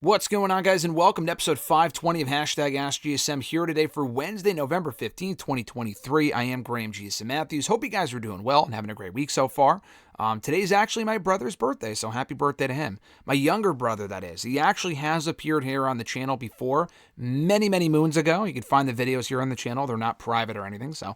What's going on, guys, and welcome to episode 520 of #AskGSM here today for Wednesday, November 15th, 2023. I am Graham GSM Matthews. Hope you guys are doing well and having a great week so far. Today's actually my brother's birthday, so happy birthday to him. My younger brother, that is. He actually has appeared here on the channel before, many moons ago. You can find the videos here on the channel. They're not private or anything, so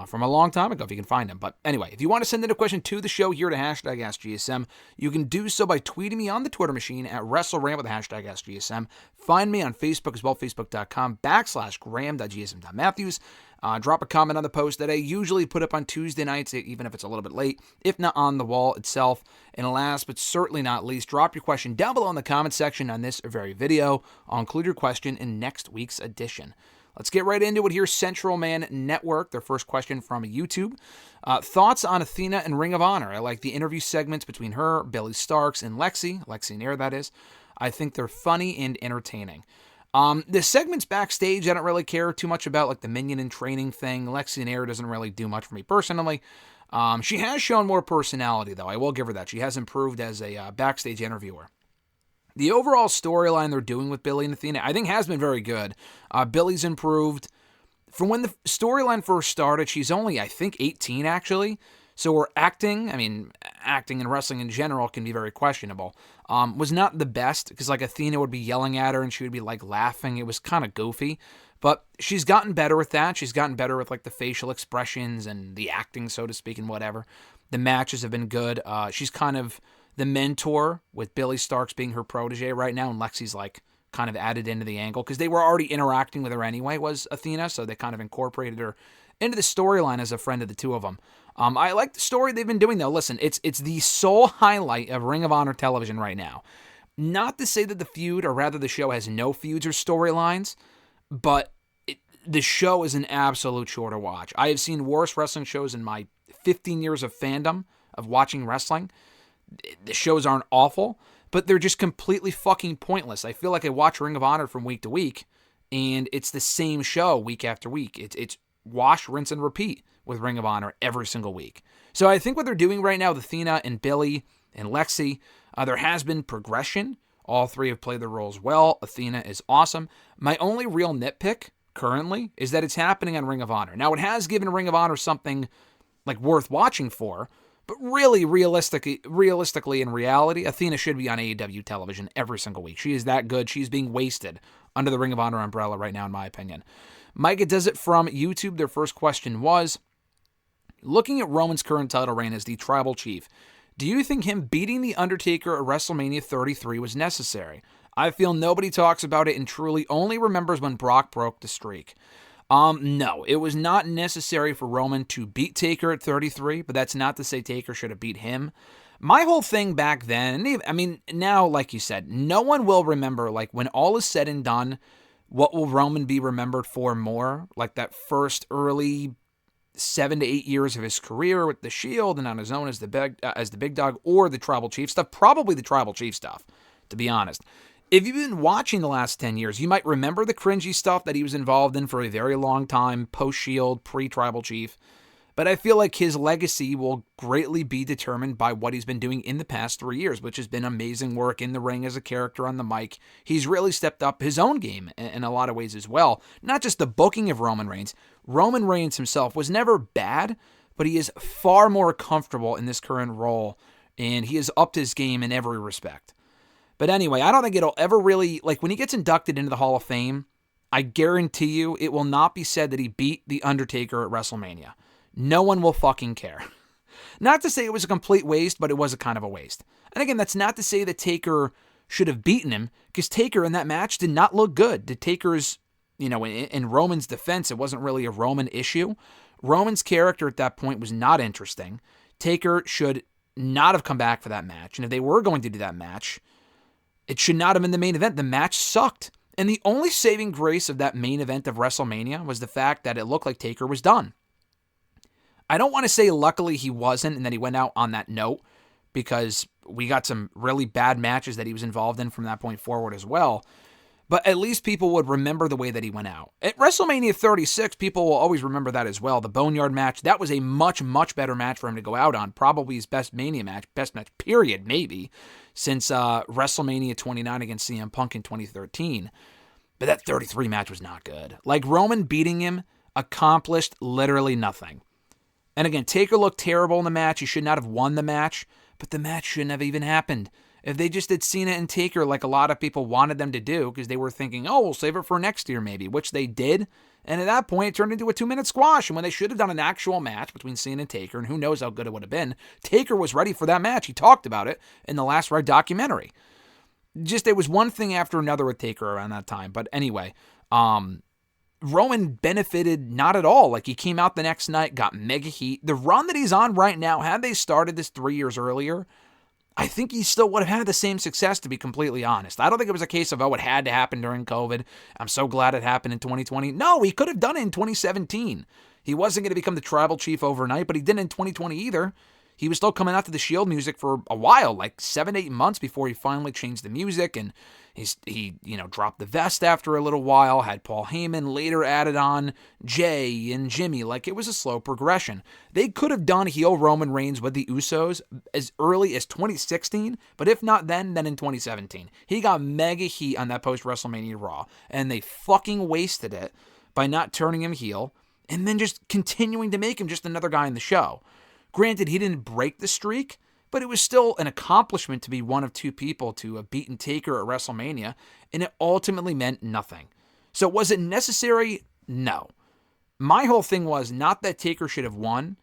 from a long time ago, if you can find them. But anyway, if you want to send in a question to the show here to #AskGSM, you can do so by tweeting me on the Twitter machine at WrestleRant with the #AskGSM. Find me on Facebook as well, facebook.com/Graham.GSM.Matthews. Drop a comment on the post that I usually put up on Tuesday nights, even if it's a little bit late, if not on the wall itself. And last but certainly not least, drop your question down below in the comment section on this very video. I'll include your question in next week's edition. Let's get right into it here. Central Man Network, their first question from YouTube. Thoughts on Athena and Ring of Honor? I like the interview segments between her, Billy Starks, and Lexi Nair, that is. I think they're funny and entertaining. The segments backstage, I don't really care too much about, like the minion and training thing. Lexi Nair doesn't really do much for me personally. She has shown more personality, though. I will give her that. She has improved as a backstage interviewer. The overall storyline they're doing with Billy and Athena, I think, has been very good. Billy's improved. From when the storyline first started, she's only, I think, 18, actually. So her acting and wrestling in general can be very questionable. Was not the best, because like Athena would be yelling at her and she would be like laughing. It was kind of goofy. But she's gotten better with that. She's gotten better with like the facial expressions and the acting, so to speak, and whatever. The matches have been good. She's kind of the mentor, with Billy Starks being her protege right now, and Lexi's like kind of added into the angle because they were already interacting with her anyway, was Athena, so they kind of incorporated her into the storyline as a friend of the two of them. I like the story they've been doing, though. Listen, it's the sole highlight of Ring of Honor television right now. Not to say that the feud, or rather the show, has no feuds or storylines, but the show is an absolute chore to watch. I have seen worse wrestling shows in my 15 years of fandom of watching wrestling. The shows aren't awful, but they're just completely fucking pointless. I feel like I watch Ring of Honor from week to week, and it's the same show week after week. It's wash, rinse, and repeat with Ring of Honor every single week. So I think what they're doing right now with Athena and Billy and Lexi, there has been progression. All three have played their roles well. Athena is awesome. My only real nitpick currently is that it's happening on Ring of Honor. Now, it has given Ring of Honor something like worth watching for, but really, realistically, in reality, Athena should be on AEW television every single week. She is that good. She's being wasted under the Ring of Honor umbrella right now, in my opinion. Micah does it from YouTube. Their first question was, looking at Roman's current title reign as the Tribal Chief, do you think him beating The Undertaker at WrestleMania 33 was necessary? I feel nobody talks about it and truly only remembers when Brock broke the streak. No, it was not necessary for Roman to beat Taker at 33, but that's not to say Taker should have beat him. My whole thing back then, now, like you said, no one will remember, like, when all is said and done, what will Roman be remembered for more? Like that first early 7 to 8 years of his career with the Shield and on his own as the big dog, or the Tribal Chief stuff? Probably the Tribal Chief stuff, to be honest. If you've been watching the last 10 years, you might remember the cringy stuff that he was involved in for a very long time, post-Shield, pre-Tribal Chief. But I feel like his legacy will greatly be determined by what he's been doing in the past 3 years, which has been amazing work in the ring as a character on the mic. He's really stepped up his own game in a lot of ways as well. Not just the booking of Roman Reigns. Roman Reigns himself was never bad, but he is far more comfortable in this current role, and he has upped his game in every respect. But anyway, I don't think it'll ever really, like, when he gets inducted into the Hall of Fame, I guarantee you it will not be said that he beat The Undertaker at WrestleMania. No one will fucking care. Not to say it was a complete waste, but it was a kind of a waste. And again, that's not to say that Taker should have beaten him, because Taker in that match did not look good. The Taker's, in Roman's defense, it wasn't really a Roman issue. Roman's character at that point was not interesting. Taker should not have come back for that match. And if they were going to do that match, it should not have been the main event. The match sucked. And the only saving grace of that main event of WrestleMania was the fact that it looked like Taker was done. I don't want to say luckily he wasn't and that he went out on that note, because we got some really bad matches that he was involved in from that point forward as well. but at least people would remember the way that he went out. At WrestleMania 36, people will always remember that as well. The Boneyard match, that was a much, much better match for him to go out on. Probably his best Mania match, best match period, maybe, since WrestleMania 29 against CM Punk in 2013. But that 33 match was not good. Like, Roman beating him accomplished literally nothing. And again, Taker looked terrible in the match. He should not have won the match, but the match shouldn't have even happened. If they just did Cena and Taker like a lot of people wanted them to do, because they were thinking, oh, we'll save it for next year maybe, which they did. And at that point, it turned into a 2-minute squash. And when they should have done an actual match between Cena and Taker, and who knows how good it would have been, Taker was ready for that match. He talked about it in the Last Ride documentary. Just, it was one thing after another with Taker around that time. But anyway, Roman benefited not at all. Like, he came out the next night, got mega heat. The run that he's on right now, had they started this 3 years earlier, I think he still would have had the same success, to be completely honest. I don't think it was a case of, oh, it had to happen during COVID. I'm so glad it happened in 2020. No, he could have done it in 2017. He wasn't going to become the tribal chief overnight, but he didn't in 2020 either. He was still coming out to the Shield music for a while, like 7-8 months before he finally changed the music, and he dropped the vest after a little while, had Paul Heyman, later added on Jay and Jimmy. Like, it was a slow progression. They could have done heel Roman Reigns with the Usos as early as 2016, but if not then in 2017. He got mega heat on that post-WrestleMania Raw, and they fucking wasted it by not turning him heel, and then just continuing to make him just another guy in the show. Granted, he didn't break the streak, but it was still an accomplishment to be one of two people to have beaten Taker at WrestleMania, and it ultimately meant nothing. So was it necessary? No. My whole thing was not that Taker should have won.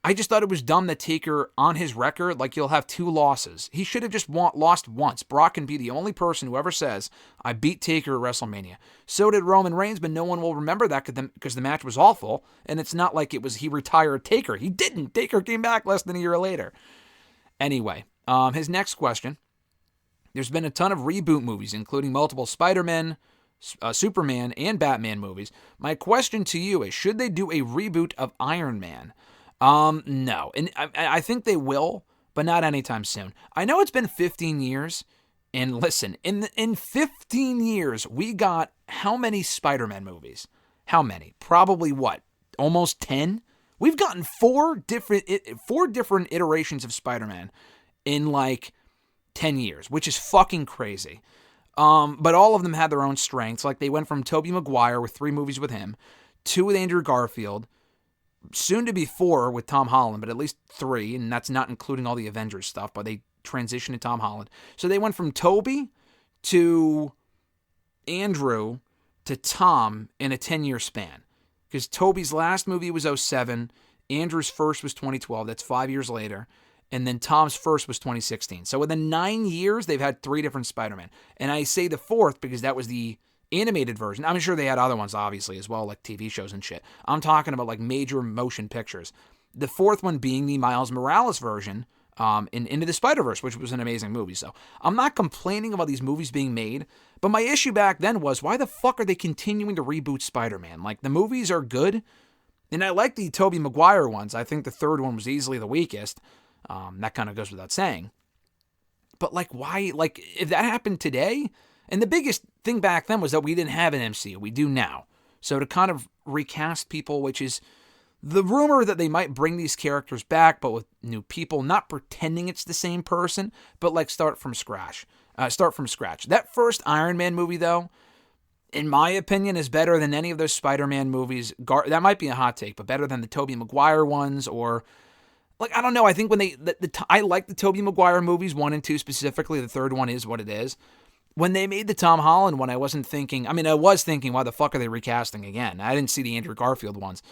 I just thought it was dumb that Taker, on his record, like, he'll have 2 losses. He should have just lost once. Brock can be the only person who ever says, I beat Taker at WrestleMania. So did Roman Reigns, but no one will remember that because the match was awful, and it's not like it was he retired Taker. He didn't. Taker came back less than a year later. Anyway, his next question. There's been a ton of reboot movies, including multiple Spider-Man, Superman, and Batman movies. My question to you is, should they do a reboot of Iron Man? No. And I think they will, but not anytime soon. I know it's been 15 years, and listen, in 15 years, we got how many Spider-Man movies? How many? Probably what? Almost 10? We've gotten 4 different iterations of Spider-Man in like 10 years, which is fucking crazy. But all of them had their own strengths. Like, they went from Tobey Maguire with 3 movies with him, 2 with Andrew Garfield, soon to be 4 with Tom Holland, but at least 3, and that's not including all the Avengers stuff, but they transitioned to Tom Holland. So they went from Tobey to Andrew to Tom in a 10-year span. Because Tobey's last movie was 2007, Andrew's first was 2012, that's 5 years later, and then Tom's first was 2016. So within 9 years, they've had 3 different Spider-Man. And I say the 4th because that was the animated version. I'm sure they had other ones, obviously, as well, like TV shows and shit. I'm talking about, like, major motion pictures. The 4th one being the Miles Morales version in Into the Spider-Verse, which was an amazing movie. So I'm not complaining about these movies being made, but my issue back then was, why the fuck are they continuing to reboot Spider-Man? Like, the movies are good, and I like the Tobey Maguire ones. I think the 3rd one was easily the weakest. That kind of goes without saying. But, like, why? Like, if that happened today... And the biggest thing back then was that we didn't have an MCU. We do now. So to kind of recast people, which is the rumor that they might bring these characters back, but with new people, not pretending it's the same person, but like start from scratch. That first Iron Man movie, though, in my opinion, is better than any of those Spider-Man movies. That might be a hot take, but better than the Tobey Maguire ones, or... Like, I don't know. I think when I like the Tobey Maguire movies, 1 and 2 specifically. The 3rd one is what it is. When they made the Tom Holland one, I was thinking, why the fuck are they recasting again? I didn't see the Andrew Garfield ones.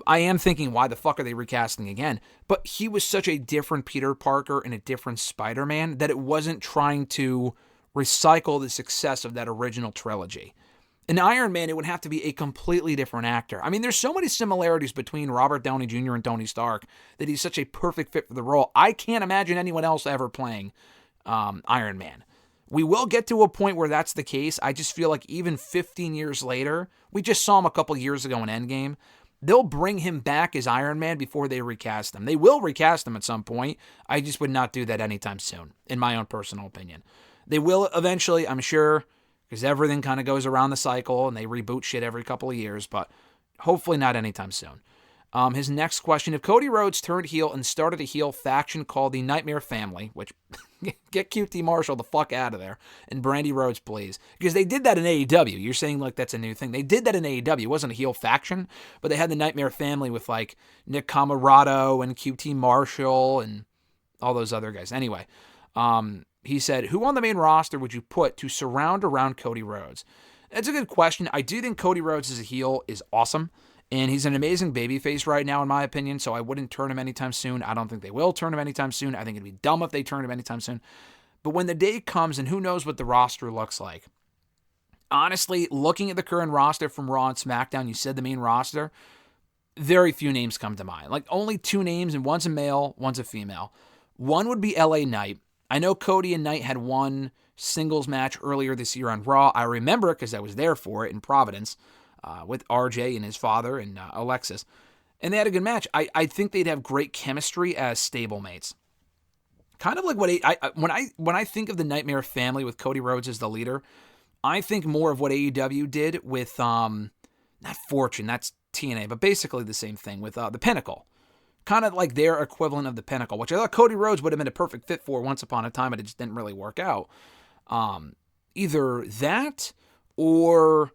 I am thinking, why the fuck are they recasting again? But he was such a different Peter Parker and a different Spider-Man that it wasn't trying to recycle the success of that original trilogy. In Iron Man, it would have to be a completely different actor. I mean, there's so many similarities between Robert Downey Jr. and Tony Stark that he's such a perfect fit for the role. I can't imagine anyone else ever playing Iron Man. We will get to a point where that's the case. I just feel like even 15 years later, we just saw him a couple years ago in Endgame, they'll bring him back as Iron Man before they recast him. They will recast him at some point. I just would not do that anytime soon, in my own personal opinion. They will eventually, I'm sure, because everything kind of goes around the cycle and they reboot shit every couple of years, but hopefully not anytime soon. His next question, if Cody Rhodes turned heel and started a heel faction called the Nightmare Family, which, get QT Marshall the fuck out of there, and Brandy Rhodes, please. Because they did that in AEW. You're saying like that's a new thing. They did that in AEW. It wasn't a heel faction, but they had the Nightmare Family with like Nick Camarado and QT Marshall and all those other guys. Anyway, he said, who on the main roster would you put to surround around Cody Rhodes? That's a good question. I do think Cody Rhodes as a heel is awesome. And he's an amazing babyface right now, in my opinion, so I wouldn't turn him anytime soon. I don't think they will turn him anytime soon. I think it'd be dumb if they turn him anytime soon. But when the day comes, and who knows what the roster looks like, honestly, looking at the current roster from Raw and SmackDown, you said the main roster, very few names come to mind. Like, only 2 names, and one's a male, one's a female. One would be LA Knight. I know Cody and Knight had one singles match earlier this year on Raw. I remember it because I was there for it in Providence. With RJ and his father and Alexis. And they had a good match. I think they'd have great chemistry as stablemates. Kind of like when I think of the Nightmare Family with Cody Rhodes as the leader, I think more of what AEW did with, not Fortune, that's TNA, but basically the same thing with the Pinnacle. Kind of like their equivalent of the Pinnacle, which I thought Cody Rhodes would have been a perfect fit for once upon a time, but it just didn't really work out. Either that or...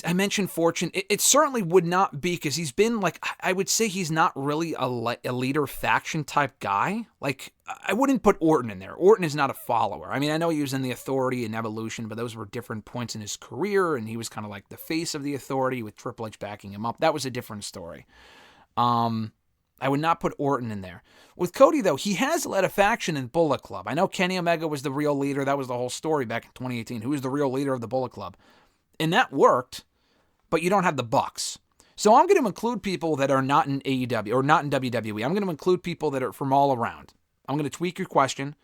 I mentioned Fortune. It certainly would not be, because he's been like, I would say he's not really a leader faction type guy. Like, I wouldn't put Orton in there. Orton is not a follower. I mean, I know he was in the Authority and Evolution, but those were different points in his career, and he was kind of like the face of the Authority with Triple H backing him up. That was a different story. I would not put Orton in there. With Cody, though, he has led a faction in Bullet Club. I know Kenny Omega was the real leader. That was the whole story back in 2018. Who was the real leader of the Bullet Club? And that worked, but you don't have the Bucks. So I'm going to include people that are not in AEW or not in WWE. I'm going to include people that are from all around. I'm going to tweak your question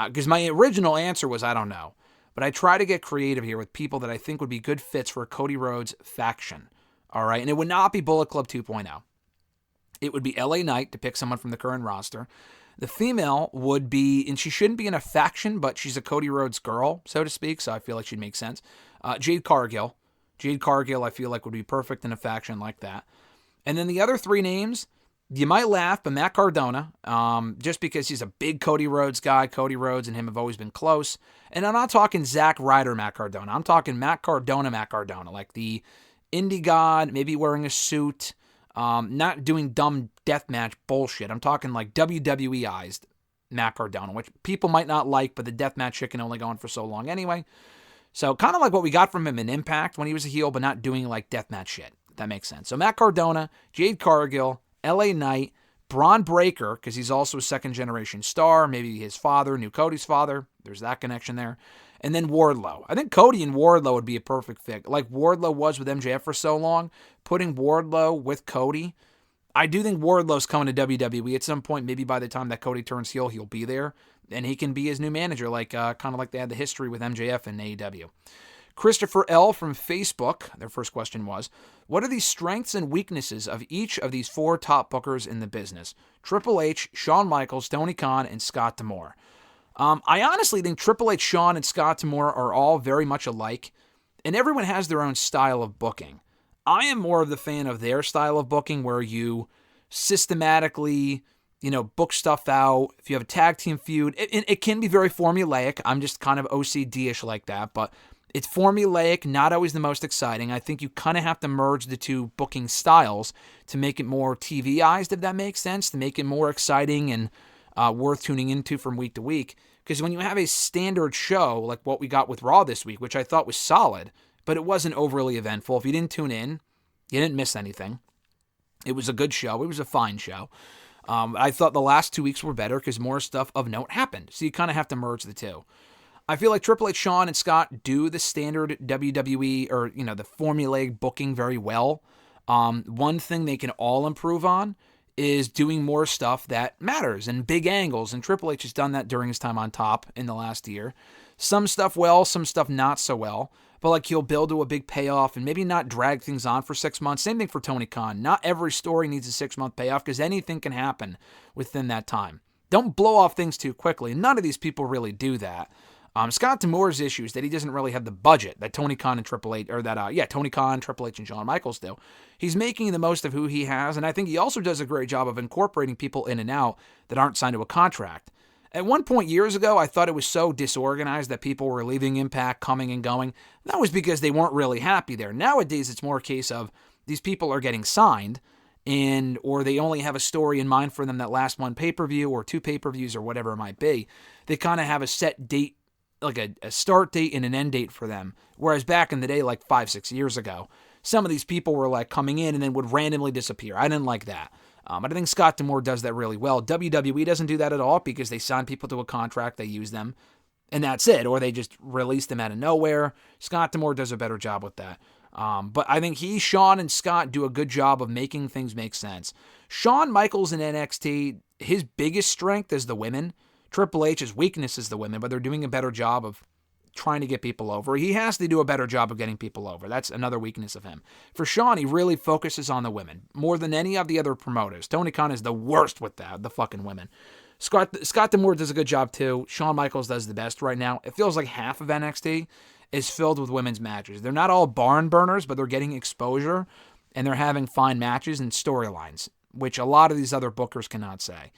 because my original answer was I don't know. But I try to get creative here with people that I think would be good fits for a Cody Rhodes faction. All right. And it would not be Bullet Club 2.0. It would be LA Knight to pick someone from the current roster. The female would be, and she shouldn't be in a faction, but she's a Cody Rhodes girl, so to speak, so I feel like she'd make sense. Jade Cargill. Jade Cargill, I feel like, would be perfect in a faction like that. And then the other 3 names, you might laugh, but Matt Cardona, just because he's a big Cody Rhodes guy. Cody Rhodes and him have always been close. And I'm not talking Zack Ryder Matt Cardona. I'm talking Matt Cardona, like the indie god, maybe wearing a suit, not doing dumb deathmatch bullshit. I'm talking like WWE-ized Matt Cardona, which people might not like, but the deathmatch shit can only go on for so long anyway. So kind of like what we got from him in Impact when he was a heel, but not doing like deathmatch shit. If that makes sense. So Matt Cardona, Jade Cargill, LA Knight, Braun Breaker, because he's also a second-generation star. Maybe his father knew Cody's father. There's that connection there. And then Wardlow. I think Cody and Wardlow would be a perfect fit. Like Wardlow was with MJF for so long, putting Wardlow with Cody. I do think Wardlow's coming to WWE at some point. Maybe by the time that Cody turns heel, he'll be there. And he can be his new manager, like kind of like they had the history with MJF and AEW. Christopher L. from Facebook, their first question was, what are the strengths and weaknesses of each of these 4 top bookers in the business? Triple H, Shawn Michaels, Tony Khan, and Scott D'Amore. I honestly think Triple H, Shawn, and Scott D'Amore are all very much alike, and everyone has their own style of booking. I am more of the fan of their style of booking where you systematically, book stuff out. If you have a tag team feud, it can be very formulaic. I'm just kind of OCD-ish like that, but it's formulaic, not always the most exciting. I think you kind of have to merge the 2 booking styles to make it more TV-ized, if that makes sense, to make it more exciting and worth tuning into from week to week. Because when you have a standard show like what we got with Raw this week, which I thought was solid, but it wasn't overly eventful. If you didn't tune in, you didn't miss anything. It was a good show. It was a fine show. I thought the last 2 weeks were better because more stuff of note happened. So you kind of have to merge the 2. I feel like Triple H, Shawn, and Scott do the standard WWE or, the formulaic booking very well. One thing they can all improve on is doing more stuff that matters and big angles. And Triple H has done that during his time on top in the last year. Some stuff well, some stuff not so well. But like he'll build to a big payoff and maybe not drag things on for 6 months. Same thing for Tony Khan. Not every story needs a 6-month payoff because anything can happen within that time. Don't blow off things too quickly. None of these people really do that. Scott D'Amore's issue is that he doesn't really have the budget that Tony Khan and Triple H, Tony Khan, Triple H, and Shawn Michaels do. He's making the most of who he has, and I think he also does a great job of incorporating people in and out that aren't signed to a contract. At one point years ago, I thought it was so disorganized that people were leaving Impact, coming and going. That was because they weren't really happy there. Nowadays, it's more a case of these people are getting signed, or they only have a story in mind for them that lasts one pay-per-view or two pay-per-views or whatever it might be. They kind of have a set date, like a start date and an end date for them. Whereas back in the day, like 5-6 years ago, some of these people were like coming in and then would randomly disappear. I didn't like that. But I think Scott D'Amore does that really well. WWE doesn't do that at all because they sign people to a contract, they use them, and that's it. Or they just release them out of nowhere. Scott D'Amore does a better job with that. But I think Shawn, and Scott do a good job of making things make sense. Shawn Michaels in NXT, his biggest strength is the women. Triple H's weakness is the women, but they're doing a better job of trying to get people over. He has to do a better job of getting people over. That's another weakness of him. For Shawn, he really focuses on the women more than any of the other promoters. Tony Khan is the worst with that, the fucking women. Scott D'Amore does a good job too. Shawn Michaels does the best right now. It feels like half of NXT is filled with women's matches. They're not all barn burners, but they're getting exposure and they're having fine matches and storylines, which a lot of these other bookers cannot say.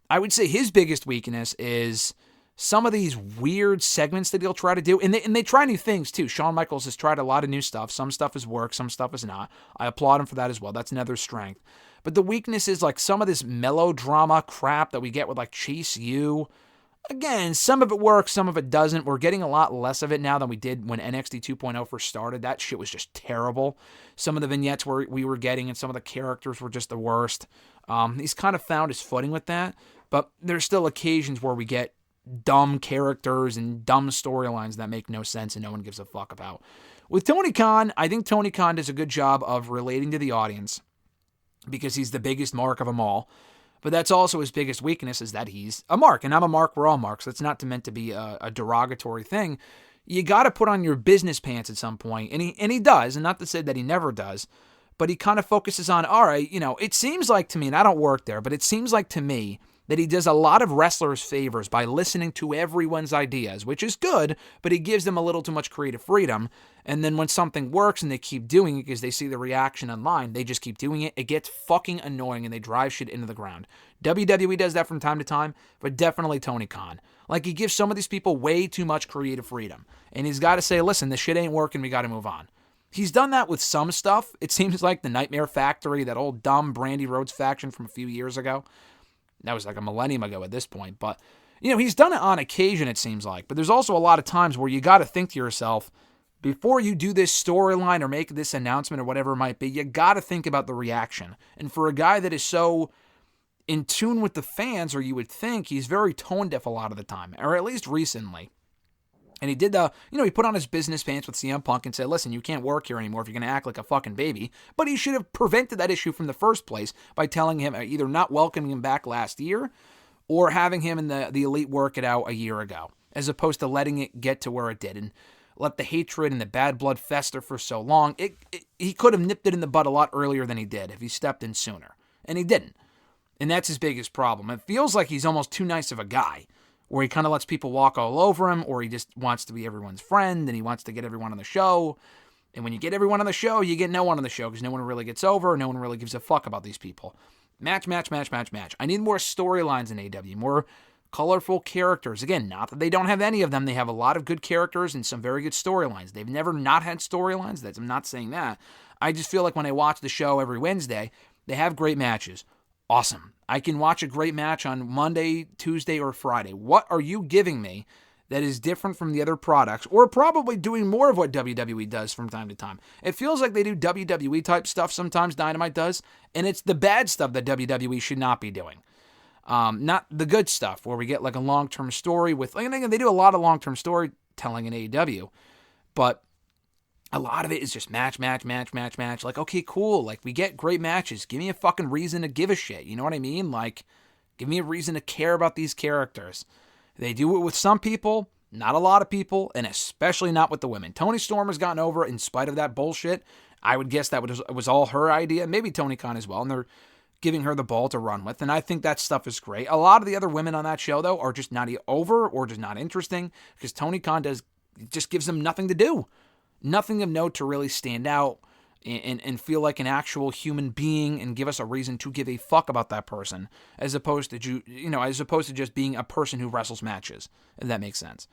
I would say his biggest weakness is some of these weird segments that he'll try to do. And they try new things too. Shawn Michaels has tried a lot of new stuff. Some stuff has worked, some stuff has not. I applaud him for that as well. That's another strength. But the weakness is like some of this melodrama crap that we get with like Chase U. Again, some of it works, some of it doesn't. We're getting a lot less of it now than we did when NXT 2.0 first started. That shit was just terrible. Some of the vignettes we were getting and some of the characters were just the worst. He's kind of found his footing with that. But there's still occasions where we get dumb characters and dumb storylines that make no sense and no one gives a fuck about. With Tony Khan, I think Tony Khan does a good job of relating to the audience because he's the biggest mark of them all. But that's also his biggest weakness is that he's a mark. And I'm a mark, we're all marks. That's not meant to be a derogatory thing. You got to put on your business pants at some point. And he does, and not to say that he never does. But he kind of focuses on, all right, it seems like to me, and I don't work there, but it seems like to me that he does a lot of wrestlers favors by listening to everyone's ideas, which is good, but he gives them a little too much creative freedom. And then when something works and they keep doing it because they see the reaction online, they just keep doing it. It gets fucking annoying and they drive shit into the ground. WWE does that from time to time, but definitely Tony Khan. Like, he gives some of these people way too much creative freedom. And he's got to say, listen, this shit ain't working, we got to move on. He's done that with some stuff. It seems like the Nightmare Factory, that old dumb Brandy Rhodes faction from a few years ago. That was like a millennium ago at this point. But, he's done it on occasion, it seems like. But there's also a lot of times where you got to think to yourself, before you do this storyline or make this announcement or whatever it might be, you got to think about the reaction. And for a guy that is so in tune with the fans, or you would think, he's very tone deaf a lot of the time, or at least recently. And he did he put on his business pants with CM Punk and said, listen, you can't work here anymore if you're going to act like a fucking baby. But he should have prevented that issue from the first place by telling him, either not welcoming him back last year or having him in the Elite work it out a year ago, as opposed to letting it get to where it did and let the hatred and the bad blood fester for so long. He could have nipped it in the bud a lot earlier than he did if he stepped in sooner. And he didn't. And that's his biggest problem. It feels like he's almost too nice of a guy, where he kind of lets people walk all over him, or he just wants to be everyone's friend, and he wants to get everyone on the show. And when you get everyone on the show, you get no one on the show, because no one really gets over, no one really gives a fuck about these people. Match. I need more storylines in AEW, more colorful characters. Again, not that they don't have any of them. They have a lot of good characters and some very good storylines. They've never not had storylines. I'm not saying that. I just feel like when I watch the show every Wednesday, they have great matches. Awesome. I can watch a great match on Monday, Tuesday, or Friday. What are you giving me that is different from the other products, or probably doing more of what WWE does from time to time? It feels like they do WWE type stuff sometimes, Dynamite does, and it's the bad stuff that WWE should not be doing. Not the good stuff where we get like a long-term story with, like, they do a lot of long-term storytelling in AEW, but a lot of it is just match. Like, okay, cool. Like, we get great matches. Give me a fucking reason to give a shit. You know what I mean? Like, give me a reason to care about these characters. They do it with some people, not a lot of people, and especially not with the women. Toni Storm has gotten over it in spite of that bullshit. I would guess that was all her idea. Maybe Tony Khan as well. And giving her the ball to run with, and I think that stuff is great. A lot of the other women on that show, though, are just not over or just not interesting because Tony Khan just gives them nothing to do. Nothing of note to really stand out and feel like an actual human being and give us a reason to give a fuck about that person, as opposed to just being a person who wrestles matches, if that makes sense.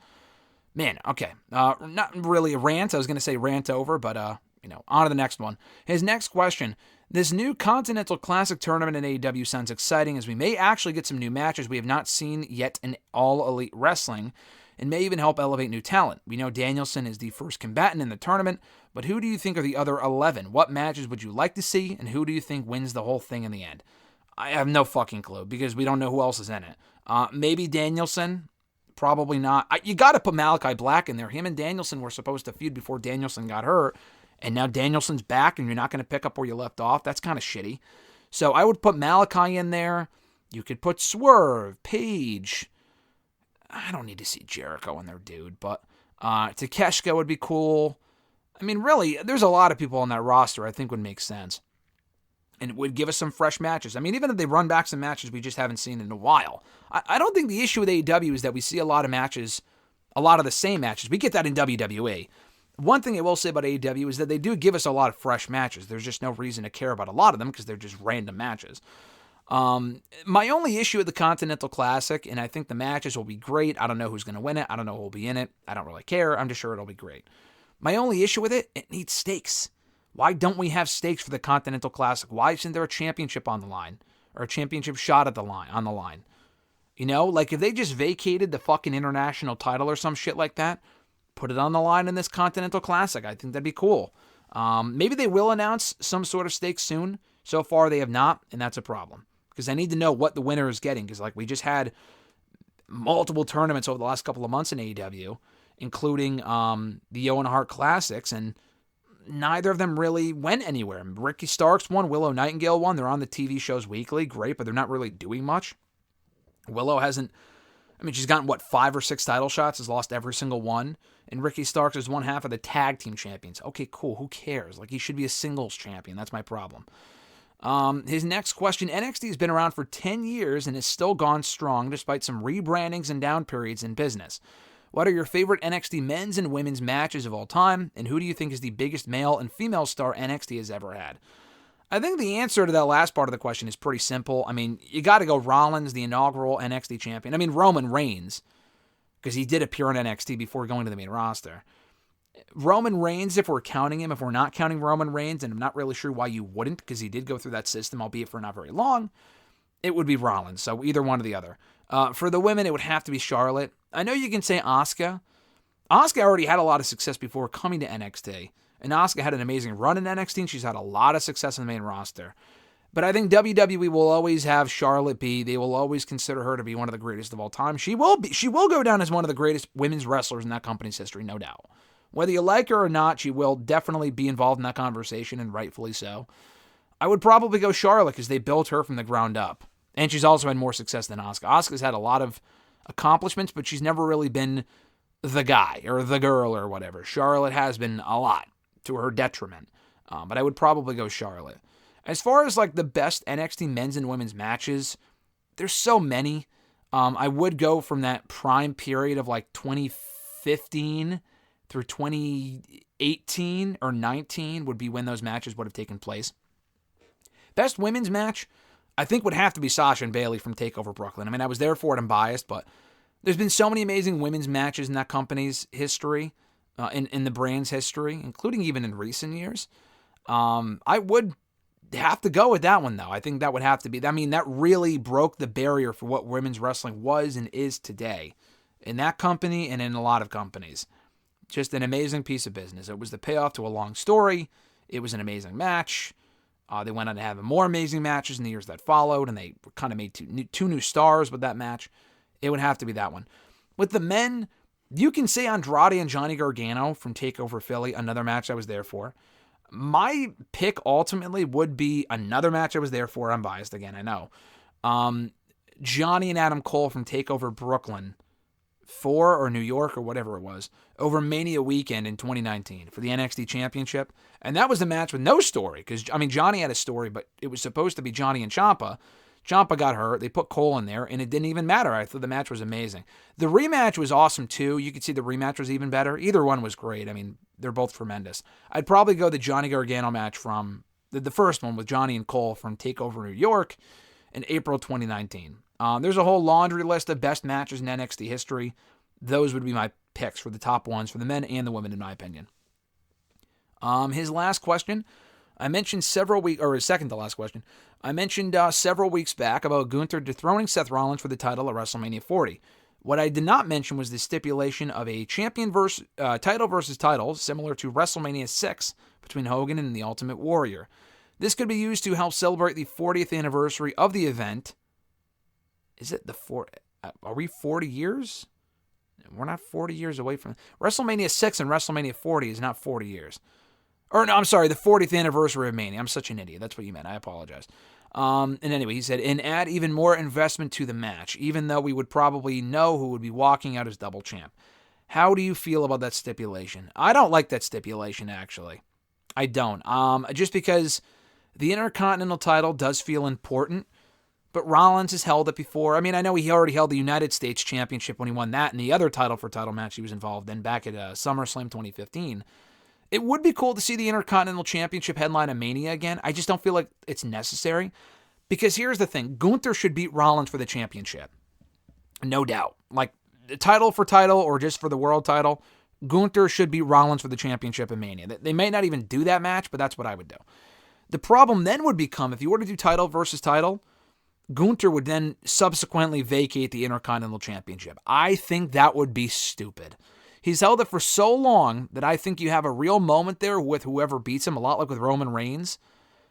Man, okay. Not really a rant. I was going to say rant over, but, on to the next one. His next question. This new Continental Classic tournament in AEW sounds exciting, as we may actually get some new matches we have not seen yet in All Elite Wrestling, and may even help elevate new talent. We know Danielson is the first combatant in the tournament, but who do you think are the other 11? What matches would you like to see, and who do you think wins the whole thing in the end? I have no fucking clue, because we don't know who else is in it. Maybe Danielson. Probably not. You got to put Malachi Black in there. Him and Danielson were supposed to feud before Danielson got hurt, and now Danielson's back, and you're not going to pick up where you left off. That's kind of shitty. So I would put Malachi in there. You could put Swerve, Paige. I don't need to see Jericho in there, dude, but Takeshita would be cool. I mean, really, there's a lot of people on that roster I think would make sense. And it would give us some fresh matches. I mean, even if they run back some matches we just haven't seen in a while. I don't think the issue with AEW is that we see a lot of matches, a lot of the same matches. We get that in WWE. One thing I will say about AEW is that they do give us a lot of fresh matches. There's just no reason to care about a lot of them because they're just random matches. My only issue with the Continental Classic, and I think the matches will be great. I don't know who's going to win it. I don't know who will be in it. I don't really care. I'm just sure it'll be great. My only issue with it needs stakes. Why don't we have stakes for the Continental Classic? Why isn't there a championship on the line? Or a championship shot on the line? Like if they just vacated the fucking international title or some shit like that, put it on the line in this Continental Classic. I think that'd be cool. Maybe they will announce some sort of stakes soon. So far they have not, and that's a problem. Because I need to know what the winner is getting. Because we just had multiple tournaments over the last couple of months in AEW, including the Owen Hart Classics, and neither of them really went anywhere. Ricky Starks won, Willow Nightingale won. They're on the TV shows weekly, great, but they're not really doing much. Willow hasn't, she's gotten, 5 or 6 title shots, has lost every single one, and Ricky Starks is one half of the tag team champions. Okay, cool, who cares? He should be a singles champion, that's my problem. His next question, NXT has been around for 10 years and has still gone strong despite some rebrandings and down periods in business. What are your favorite NXT men's and women's matches of all time, and who do you think is the biggest male and female star NXT has ever had? I think the answer to that last part of the question is pretty simple. You got to go Rollins, the inaugural NXT champion. Roman Reigns, because he did appear on NXT before going to the main roster. Roman Reigns, if we're counting him, if we're not counting Roman Reigns, and I'm not really sure why you wouldn't, because he did go through that system, albeit for not very long, it would be Rollins, so either one or the other. For the women, it would have to be Charlotte. I know you can say Asuka. Asuka already had a lot of success before coming to NXT, and Asuka had an amazing run in NXT, and she's had a lot of success in the main roster. But I think WWE will always have Charlotte be. They will always consider her to be one of the greatest of all time. She will go down as one of the greatest women's wrestlers in that company's history, no doubt. Whether you like her or not, she will definitely be involved in that conversation, and rightfully so. I would probably go Charlotte because they built her from the ground up. And she's also had more success than Asuka. Asuka's had a lot of accomplishments, but she's never really been the guy or the girl or whatever. Charlotte has been a lot to her detriment. But I would probably go Charlotte. As far as the best NXT men's and women's matches, there's so many. I would go from that prime period of 2015 through 2018 or 19 would be when those matches would have taken place. Best women's match, I think, would have to be Sasha and Bayley from TakeOver Brooklyn. I was there for it, I'm biased, but there's been so many amazing women's matches in that company's history, in the brand's history, including even in recent years. I would have to go with that one, though. I think that would have to be, that really broke the barrier for what women's wrestling was and is today in that company and in a lot of companies. Just an amazing piece of business. It was the payoff to a long story. It was an amazing match. They went on to have more amazing matches in the years that followed, and they kind of made two new stars with that match. It would have to be that one. With the men, you can say Andrade and Johnny Gargano from TakeOver Philly, another match I was there for. My pick ultimately would be another match I was there for. I'm biased again, I know. Johnny and Adam Cole from TakeOver Brooklyn, 4 or New York or whatever it was over Mania weekend in 2019 for the NXT Championship. And that was a match with no story because, I mean, Johnny had a story, but it was supposed to be Johnny and Ciampa. Ciampa got hurt. They put Cole in there, and it didn't even matter. I thought the match was amazing. The rematch was awesome, too. You could see the rematch was even better. Either one was great. I mean, they're both tremendous. I'd probably go the Johnny Gargano match from the first one with Johnny and Cole from TakeOver New York in April 2019. There's a whole laundry list of best matches in NXT history. Those would be my picks for the top ones for the men and the women, in my opinion. His last question, I mentioned his second to last question, I mentioned several weeks back about Gunther dethroning Seth Rollins for the title at WrestleMania 40. What I did not mention was the stipulation of a champion title versus title, similar to WrestleMania 6 between Hogan and the Ultimate Warrior. This could be used to help celebrate the 40th anniversary of the event. Is it are we 40 years? We're not 40 years away from WrestleMania 6 and WrestleMania 40 is not 40 years. Or no, I'm sorry, the 40th anniversary of Mania. I'm such an idiot. That's what you meant. I apologize. And anyway, he said, and add even more investment to the match, even though we would probably know who would be walking out as double champ. How do you feel about that stipulation? I don't like that stipulation, actually. I don't. Just because the Intercontinental title does feel important, but Rollins has held it before. I mean, I know he already held the United States Championship when he won that and the other title for title match he was involved in back at SummerSlam 2015. It would be cool to see the Intercontinental Championship headline a Mania again. I just don't feel like it's necessary. Because here's the thing. Gunther should beat Rollins for the championship. No doubt. Like, title for title or just for the world title, Gunther should beat Rollins for the championship in Mania. They may not even do that match, but that's what I would do. The problem then would become, if you were to do title versus title, Gunther would then subsequently vacate the Intercontinental Championship. I think that would be stupid. He's held it for so long that I think you have a real moment there with whoever beats him, a lot like with Roman Reigns,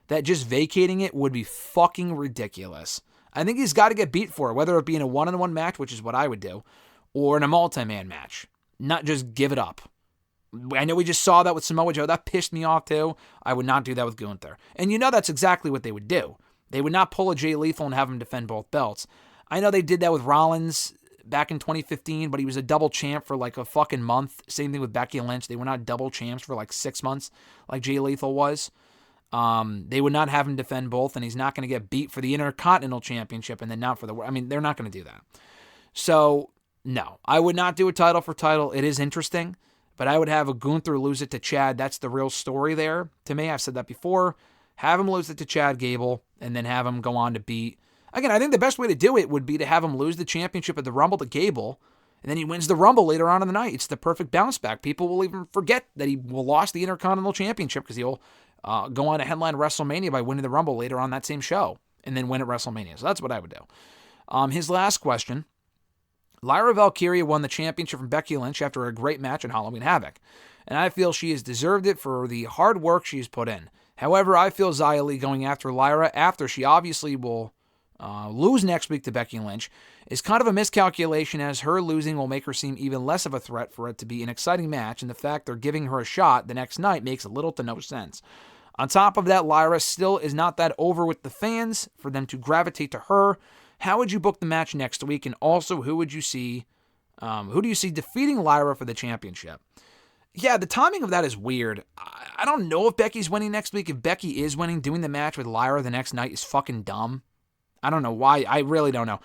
that just vacating it would be fucking ridiculous. I think he's got to get beat for it, whether it be in a one-on-one match, which is what I would do, or in a multi-man match. Not just give it up. I know we just saw that with Samoa Joe. That pissed me off too. I would not do that with Gunther. And you know that's exactly what they would do. They would not pull a Jay Lethal and have him defend both belts. I know they did that with Rollins back in 2015, but he was a double champ for like a fucking month. Same thing with Becky Lynch. They were not double champs for like 6 months like Jay Lethal was. They would not have him defend both, and he's not going to get beat for the Intercontinental Championship and then not for the... I mean, they're not going to do that. So, no. I would not do a title for title. It is interesting, but I would have a Gunther lose it to Chad. That's the real story there to me. I've said that before. Have him lose it to Chad Gable, and then have him go on to beat... Again, I think the best way to do it would be to have him lose the championship at the Rumble to Gable, and then he wins the Rumble later on in the night. It's the perfect bounce back. People will even forget that he lost the Intercontinental Championship because he'll go on to headline WrestleMania by winning the Rumble later on that same show, and then win at WrestleMania. So that's what I would do. His last question. Lyra Valkyria won the championship from Becky Lynch after a great match in Halloween Havoc, and I feel she has deserved it for the hard work she's put in. However, I feel Xia Li going after Lyra after she obviously will lose next week to Becky Lynch is kind of a miscalculation, as her losing will make her seem even less of a threat for it to be an exciting match, and the fact they're giving her a shot the next night makes little to no sense. On top of that, Lyra still is not that over with the fans for them to gravitate to her. How would you book the match next week? And also, who do you see defeating Lyra for the championship? Yeah, the timing of that is weird. I don't know if Becky's winning next week. If Becky is winning, doing the match with Lyra the next night is fucking dumb. I don't know why. I really don't know.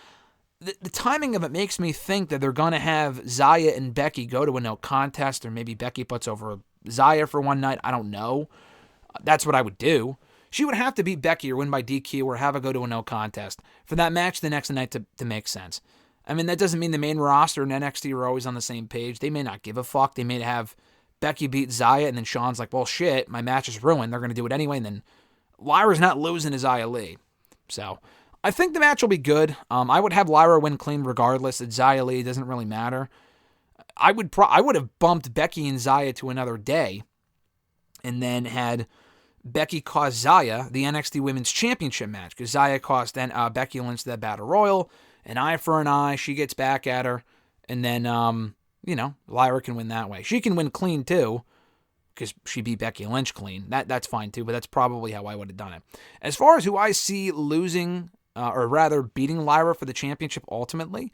The timing of it makes me think that they're going to have Xia and Becky go to a no contest, or maybe Becky puts over Xia for one night. I don't know. That's what I would do. She would have to beat Becky or win by DQ or have her go to a no contest for that match the next night to make sense. I mean, that doesn't mean the main roster and NXT are always on the same page. They may not give a fuck. They may have Becky beat Xia, and then Shawn's like, well, shit, my match is ruined. They're going to do it anyway, and then Lyra's not losing to Xia Li. So I think the match will be good. I would have Lyra win clean regardless. It's Xia Li. It doesn't really matter. I would have bumped Becky and Xia to another day and then had Becky cost Xia the NXT Women's Championship match, because Xia cost Becky Lynch that Battle Royal, an eye for an eye. She gets back at her, and then, Lyra can win that way. She can win clean too, because she beat Becky Lynch clean. That's fine too, but that's probably how I would have done it. As far as who I see losing, or rather beating Lyra for the championship ultimately,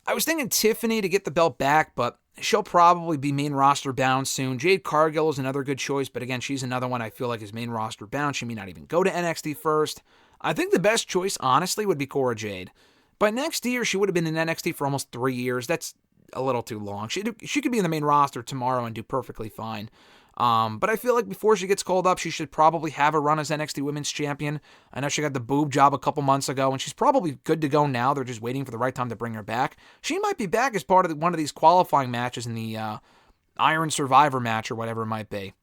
I was thinking Tiffany to get the belt back, but she'll probably be main roster bound soon. Jade Cargill is another good choice, but again, she's another one I feel like is main roster bound. She may not even go to NXT first. I think the best choice, honestly, would be Cora Jade. But next year, she would have been in NXT for almost 3 years. That's a little too long. She could be in the main roster tomorrow and do perfectly fine. But I feel like before she gets called up, she should probably have a run as NXT Women's Champion. I know she got the boob job a couple months ago, and she's probably good to go now. They're just waiting for the right time to bring her back. She might be back as part of one of these qualifying matches in the Iron Survivor match or whatever it might be.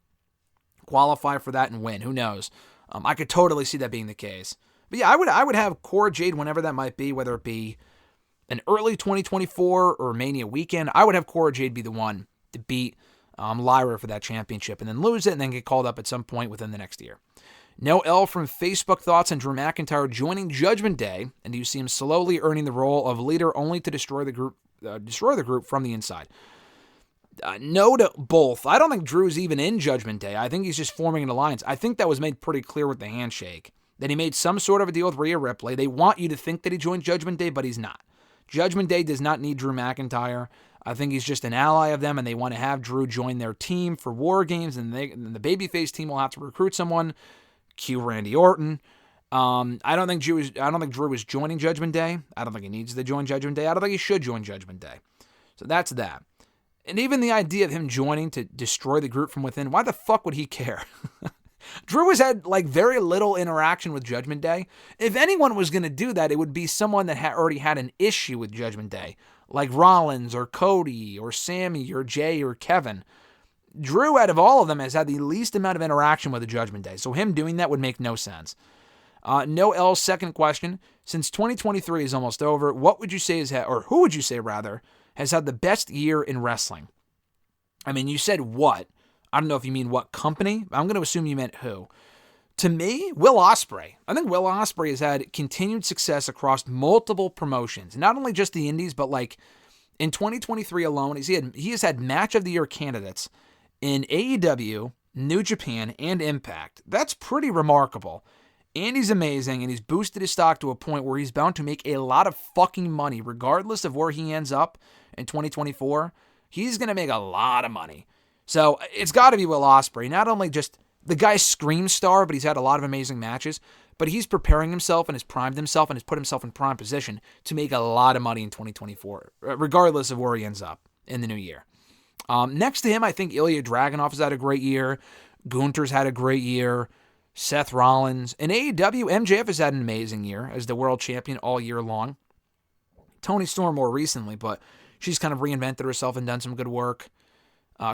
Qualify for that and win. Who knows? I could totally see that being the case. But yeah, I would have Cora Jade whenever that might be, whether it be an early 2024 or Mania weekend. I would have Cora Jade be the one to beat Lyra for that championship and then lose it and then get called up at some point within the next year. No L from Facebook thoughts on Drew McIntyre joining Judgment Day, and do you see him slowly earning the role of leader only to destroy the group from the inside? No to both. I don't think Drew's even in Judgment Day. I think he's just forming an alliance. I think that was made pretty clear with the handshake, that he made some sort of a deal with Rhea Ripley. They want you to think that he joined Judgment Day, but he's not. Judgment Day does not need Drew McIntyre. I think he's just an ally of them, and they want to have Drew join their team for War Games, and the babyface team will have to recruit someone. Cue Randy Orton. I don't think Drew is joining Judgment Day. I don't think he needs to join Judgment Day. I don't think he should join Judgment Day. So that's that. And even the idea of him joining to destroy the group from within, why the fuck would he care? Drew has had very little interaction with Judgment Day. If anyone was going to do that, it would be someone that already had an issue with Judgment Day, like Rollins or Cody or Sammy or Jay or Kevin. Drew, out of all of them, has had the least amount of interaction with the Judgment Day, so him doing that would make no sense. No L's second question. Since 2023 is almost over, what would you say who would you say rather, has had the best year in wrestling? I mean, you said what? I don't know if you mean what company. I'm going to assume you meant who. To me, Will Ospreay. I think Will Ospreay has had continued success across multiple promotions. Not only just the indies, but in 2023 alone, he has had match of the year candidates in AEW, New Japan, and Impact. That's pretty remarkable. And he's amazing, and he's boosted his stock to a point where he's bound to make a lot of fucking money, regardless of where he ends up in 2024. He's going to make a lot of money. So it's got to be Will Ospreay. Not only just the guy's scream star, but he's had a lot of amazing matches, but he's preparing himself and has primed himself and has put himself in prime position to make a lot of money in 2024, regardless of where he ends up in the new year. Next to him, I think Ilya Dragunov has had a great year. Gunther's had a great year. Seth Rollins. In AEW, MJF has had an amazing year as the world champion all year long. Toni Storm more recently, but she's kind of reinvented herself and done some good work.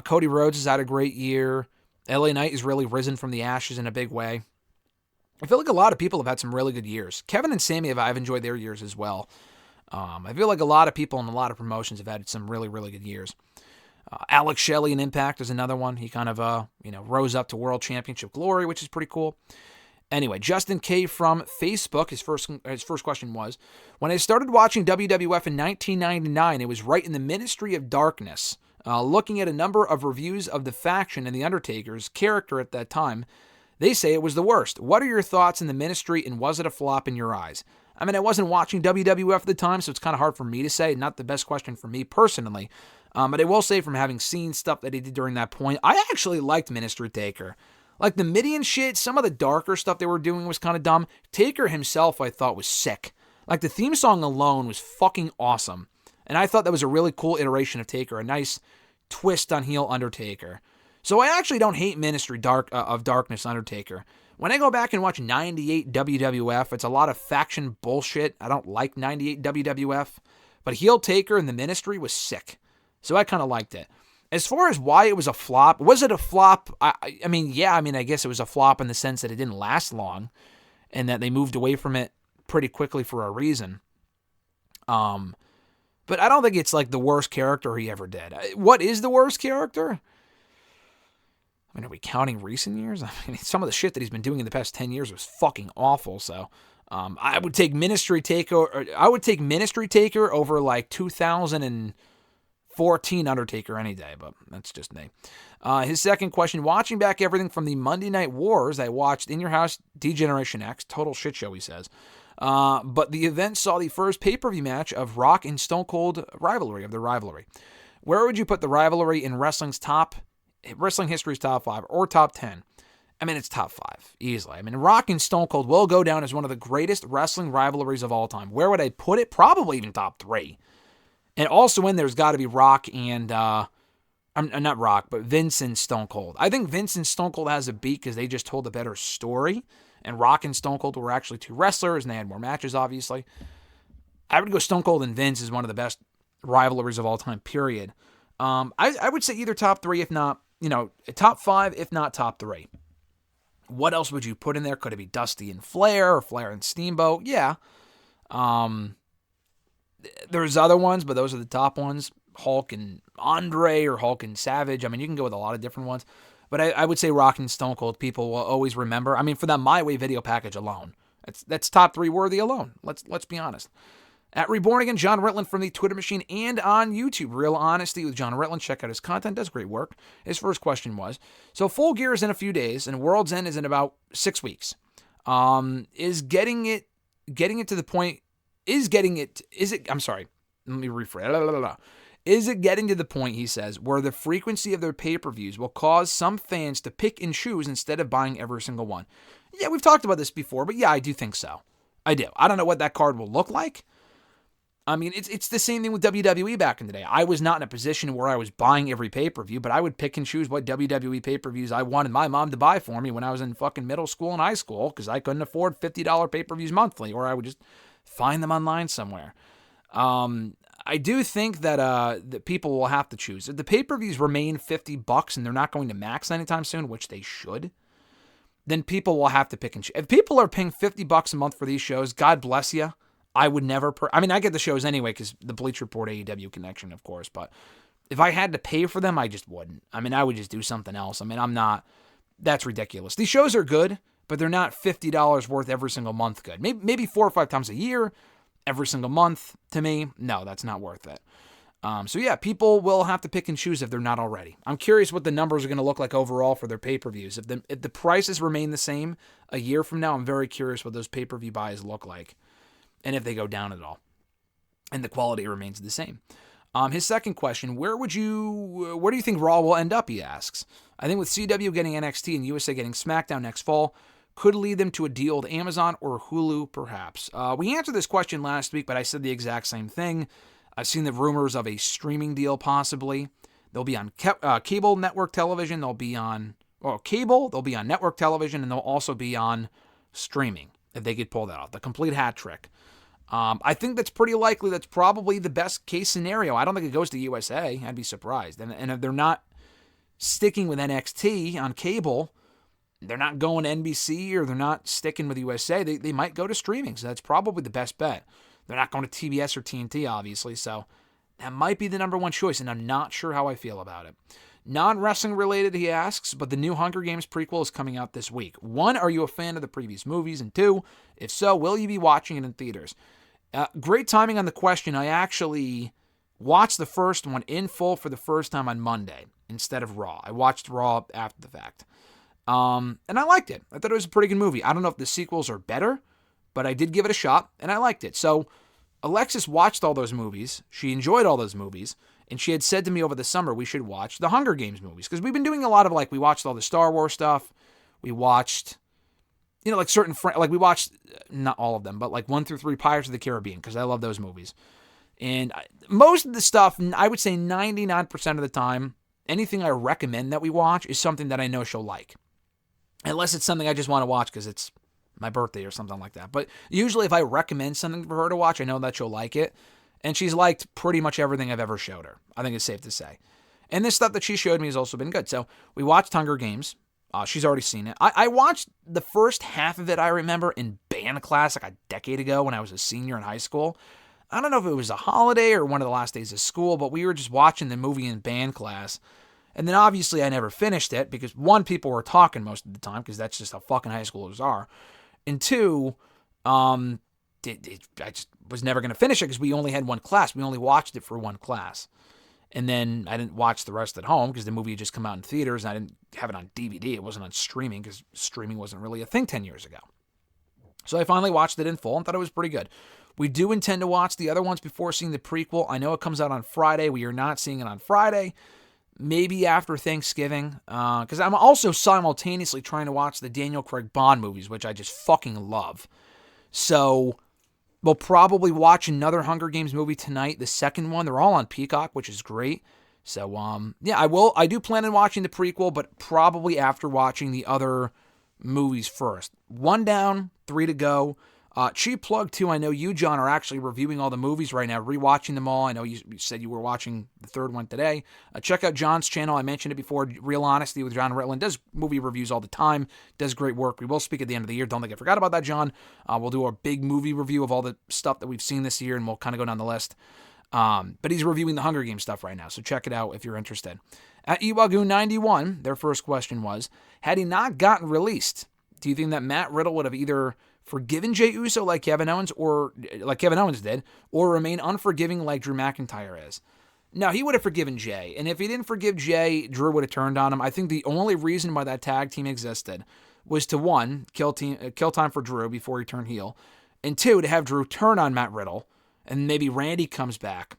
Cody Rhodes has had a great year. LA Knight has really risen from the ashes in a big way. I feel like a lot of people have had some really good years. Kevin and Sammy I've enjoyed their years as well. I feel like a lot of people in a lot of promotions have had some really, really good years. Alex Shelley in Impact is another one. He kind of rose up to World Championship glory, which is pretty cool. Anyway, Justin K. from Facebook, his first question was, when I started watching WWF in 1999, it was right in the Ministry of Darkness. Looking at a number of reviews of The Faction and The Undertaker's character at that time, they say it was the worst. What are your thoughts in the Ministry, and was it a flop in your eyes? I mean, I wasn't watching WWF at the time, so it's kind of hard for me to say. Not the best question for me personally. But I will say, from having seen stuff that he did during that point, I actually liked Ministry Taker. Like the Midian shit, some of the darker stuff they were doing was kind of dumb. Taker himself, I thought, was sick. Like the theme song alone was fucking awesome. And I thought that was a really cool iteration of Taker, a nice twist on heel Undertaker. So I actually don't hate Ministry of Darkness Undertaker. When I go back and watch 98 WWF, it's a lot of faction bullshit. I don't like 98 WWF. But heel Taker in the Ministry was sick. So I kind of liked it. As far as why it was a flop, was it a flop? I guess it was a flop in the sense that it didn't last long and that they moved away from it pretty quickly for a reason. But I don't think it's like the worst character he ever did. What is the worst character? I mean, are we counting recent years? I mean, some of the shit that he's been doing in the past 10 years was fucking awful. So I would take Ministry Taker. I would take Ministry Taker over like 2014 Undertaker any day, but that's just me. His second question, watching back everything from the Monday Night Wars I watched in your house, D-Generation X, total shit show, he says. But the event saw the first pay-per-view match of Rock and Stone Cold rivalry, of their rivalry. Where would you put the rivalry in wrestling history's top 5 or top 10? I mean, it's top 5, easily. I mean, Rock and Stone Cold will go down as one of the greatest wrestling rivalries of all time. Where would I put it? Probably even top 3. And also in there's got to be Rock and, not Rock, but Vince and Stone Cold. I think Vince and Stone Cold has a beat because they just told a better story. And Rock and Stone Cold were actually 2 wrestlers, and they had more matches, obviously. I would go Stone Cold and Vince is one of the best rivalries of all time, period. I would say either top 3, if not, top 5, if not top 3. What else would you put in there? Could it be Dusty and Flair or Flair and Steamboat? Yeah. There's other ones, but those are the top ones. Hulk and Andre or Hulk and Savage. I mean, you can go with a lot of different ones. But I would say Rock and Stone Cold people will always remember. I mean, for that My Way video package alone. That's top 3 worthy alone. Let's be honest. At Reborn Again, John Ritland from the Twitter machine and on YouTube. Real Honesty with John Ritland. Check out his content. Does great work. His first question was, so Full Gear is in a few days and World's End is in about 6 weeks. Is getting it to the point, I'm sorry, let me rephrase. Is it getting to the point, he says, where the frequency of their pay-per-views will cause some fans to pick and choose instead of buying every single one? Yeah, we've talked about this before, but yeah, I do think so. I do. I don't know what that card will look like. I mean, it's the same thing with WWE back in the day. I was not in a position where I was buying every pay-per-view, but I would pick and choose what WWE pay-per-views I wanted my mom to buy for me when I was in fucking middle school and high school because I couldn't afford $50 pay-per-views monthly, or I would just find them online somewhere. I do think that people will have to choose. If the pay-per-views remain $50 and they're not going to max anytime soon, which they should, then people will have to pick and choose. If people are paying $50 a month for these shows, God bless you. I would never... I mean, I get the shows anyway because the Bleacher Report AEW connection, of course, but if I had to pay for them, I just wouldn't. I mean, I would just do something else. I mean, I'm not... That's ridiculous. These shows are good, but they're not $50 worth every single month good. Maybe 4 or 5 times a year, every single month, to me, no, that's not worth it. So yeah, people will have to pick and choose if they're not already. I'm curious what the numbers are going to look like overall for their pay-per-views. If the prices remain the same a year from now, I'm very curious what those pay-per-view buys look like. And if they go down at all. And the quality remains the same. His second question, where do you think Raw will end up, he asks. I think with CW getting NXT and USA getting SmackDown next fall, could lead them to a deal with Amazon or Hulu, perhaps. We answered this question last week, but I said the exact same thing. I've seen the rumors of a streaming deal, possibly. They'll be on cable network television. They'll be on cable. They'll be on network television, and they'll also be on streaming, if they could pull that off. The complete hat trick. I think that's pretty likely. That's probably the best case scenario. I don't think it goes to USA. I'd be surprised. And if they're not sticking with NXT on cable, they're not going to NBC or they're not sticking with USA, they might go to streaming. So that's probably the best bet. They're not going to TBS or TNT, obviously. So that might be the number one choice, and I'm not sure how I feel about it. Non-wrestling related, he asks, but the new Hunger Games prequel is coming out this week. 1, are you a fan of the previous movies? And 2, if so, will you be watching it in theaters? Great timing on the question. I actually watched the first one in full for the first time on Monday instead of Raw. I watched Raw after the fact. And I liked it. I thought it was a pretty good movie. I don't know if the sequels are better, but I did give it a shot, and I liked it. So Alexis watched all those movies. She enjoyed all those movies. And she had said to me over the summer, we should watch the Hunger Games movies. Because we've been doing a lot of, we watched all the Star Wars stuff. We watched, certain, we watched, not all of them, but 1 through 3 Pirates of the Caribbean, because I love those movies. And most of the stuff, I would say 99% of the time, anything I recommend that we watch is something that I know she'll like. Unless it's something I just want to watch because it's my birthday or something like that. But usually if I recommend something for her to watch, I know that she'll like it. And she's liked pretty much everything I've ever showed her. I think it's safe to say. And this stuff that she showed me has also been good. So we watched Hunger Games. She's already seen it. I watched the first half of it, I remember, in band class a decade ago when I was a senior in high school. I don't know if it was a holiday or one of the last days of school, but we were just watching the movie in band class. And then obviously I never finished it because 1, people were talking most of the time because that's just how fucking high schoolers are. And 2, I just was never going to finish it because we only had one class. We only watched it for one class. And then I didn't watch the rest at home because the movie had just come out in theaters and I didn't have it on DVD. It wasn't on streaming because streaming wasn't really a thing 10 years ago. So I finally watched it in full and thought it was pretty good. We do intend to watch the other ones before seeing the prequel. I know it comes out on Friday. We are not seeing it on Friday. Maybe after Thanksgiving, because I'm also simultaneously trying to watch the Daniel Craig Bond movies, which I just fucking love. So we'll probably watch another Hunger Games movie tonight, the second one. They're all on Peacock, which is great. So, yeah, I do plan on watching the prequel, but probably after watching the other movies first. 1 down, 3 to go. Cheap plug, too. I know you, John, are actually reviewing all the movies right now, rewatching them all. I know you said you were watching the third one today. Check out John's channel. I mentioned it before. Real Honesty with John Ritland. Does movie reviews all the time. Does great work. We will speak at the end of the year. Don't think I forgot about that, John. We'll do a big movie review of all the stuff that we've seen this year, and we'll kind of go down the list. But he's reviewing the Hunger Games stuff right now, so check it out if you're interested. At Iwagoon91, their first question was, had he not gotten released, do you think that Matt Riddle would have either forgiven Jey Uso like Kevin Owens did, or remain unforgiving like Drew McIntyre is? No, he would have forgiven Jey, and if he didn't forgive Jey, Drew would have turned on him. I think the only reason why that tag team existed was to, 1, kill time for Drew before he turned heel, and 2, to have Drew turn on Matt Riddle, and maybe Randy comes back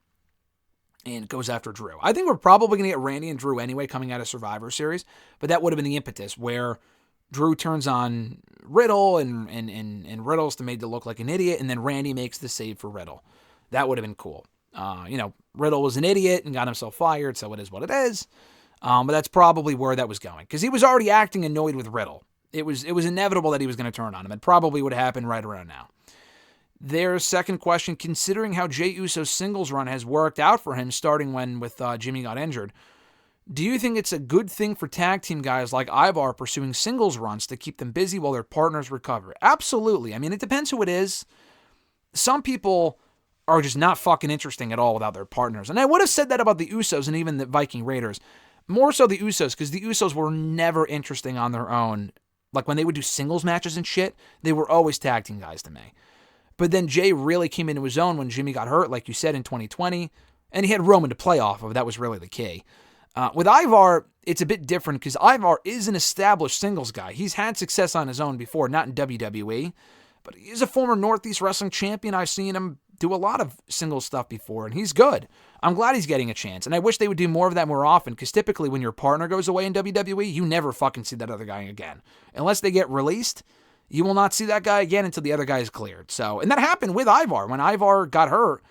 and goes after Drew. I think we're probably going to get Randy and Drew anyway coming out of Survivor Series, but that would have been the impetus where Drew turns on Riddle and Riddle's made to look like an idiot, and then Randy makes the save for Riddle. That would have been cool. Riddle was an idiot and got himself fired, so it is what it is. But that's probably where that was going, because he was already acting annoyed with Riddle. It was inevitable that he was going to turn on him. It probably would happen right around now. Their second question, considering how Jey Uso's singles run has worked out for him, starting with Jimmy got injured, do you think it's a good thing for tag team guys like Ivar pursuing singles runs to keep them busy while their partners recover? Absolutely. I mean, it depends who it is. Some people are just not fucking interesting at all without their partners. And I would have said that about the Usos and even the Viking Raiders. More so the Usos, because the Usos were never interesting on their own. Like when they would do singles matches and shit, they were always tag team guys to me. But then Jey really came into his own when Jimmy got hurt, like you said, in 2020. And he had Roman to play off of. That was really the key. With Ivar, it's a bit different because Ivar is an established singles guy. He's had success on his own before, not in WWE. But he's a former Northeast Wrestling champion. I've seen him do a lot of singles stuff before, and he's good. I'm glad he's getting a chance. And I wish they would do more of that more often, because typically when your partner goes away in WWE, you never fucking see that other guy again. Unless they get released, you will not see that guy again until the other guy is cleared. And that happened with Ivar. When Ivar got hurt,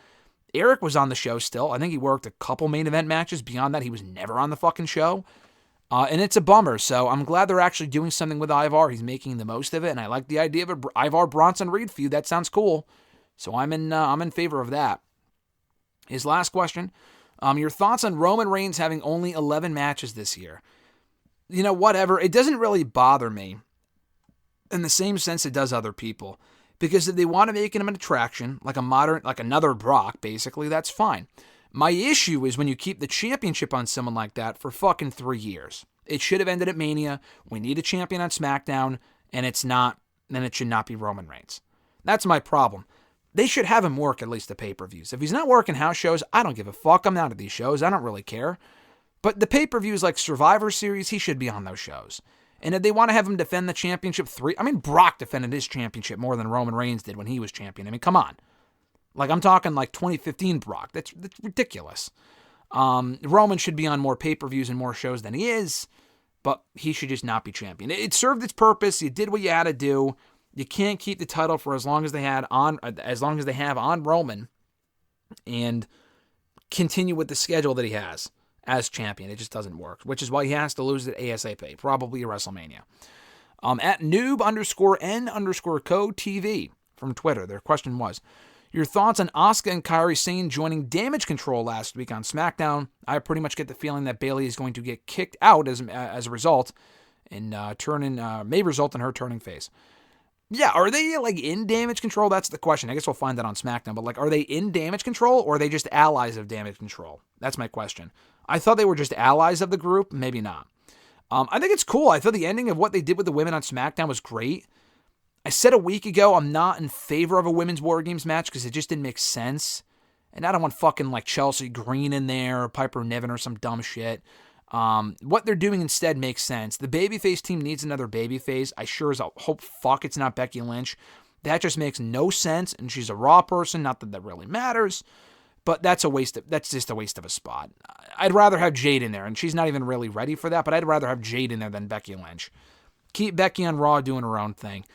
Eric was on the show still. I think he worked a couple main event matches. Beyond that, he was never on the fucking show. And it's a bummer. So I'm glad they're actually doing something with Ivar. He's making the most of it. And I like the idea of a Ivar Bronson Reed feud. That sounds cool. So I'm in favor of that. His last question. Your thoughts on Roman Reigns having only 11 matches this year? Whatever. It doesn't really bother me in the same sense it does other people. Because if they want to make him an attraction, like another Brock, basically, that's fine. My issue is when you keep the championship on someone like that for fucking 3 years. It should have ended at Mania. We need a champion on SmackDown, and it's not, then it should not be Roman Reigns. That's my problem. They should have him work at least the pay-per-views. If he's not working house shows, I don't give a fuck. I'm not at these shows. I don't really care. But the pay-per-views like Survivor Series, he should be on those shows. And if they want to have him defend the championship Brock defended his championship more than Roman Reigns did when he was champion. I mean, come on. Like, I'm talking like 2015 Brock. That's ridiculous. Roman should be on more pay-per-views and more shows than he is, but he should just not be champion. It served its purpose. You did what you had to do. You can't keep the title for as long as they have on Roman and continue with the schedule that he has as champion. It just doesn't work, which is why he has to lose it ASAP, probably at WrestleMania. At noob_n_co TV from Twitter, their question was, your thoughts on Asuka and Kairi Sane joining Damage Control last week on SmackDown? I pretty much get the feeling that Bayley is going to get kicked out as a result, and may result in her turning face. Yeah, are they in Damage Control? That's the question. I guess we'll find that on SmackDown. But are they in Damage Control, or are they just allies of Damage Control? That's my question. I thought they were just allies of the group. Maybe not. I think it's cool. I thought the ending of what they did with the women on SmackDown was great. I said a week ago I'm not in favor of a women's War Games match because it just didn't make sense. And I don't want fucking Chelsea Green in there, or Piper Niven, or some dumb shit. What they're doing instead makes sense. The babyface team needs another babyface. I sure as hope fuck it's not Becky Lynch. That just makes no sense, and she's a Raw person, not that really matters, but that's just a waste of a spot. I'd rather have Jade in there, and she's not even really ready for that, but I'd rather have Jade in there than Becky Lynch. Keep Becky on Raw doing her own thing.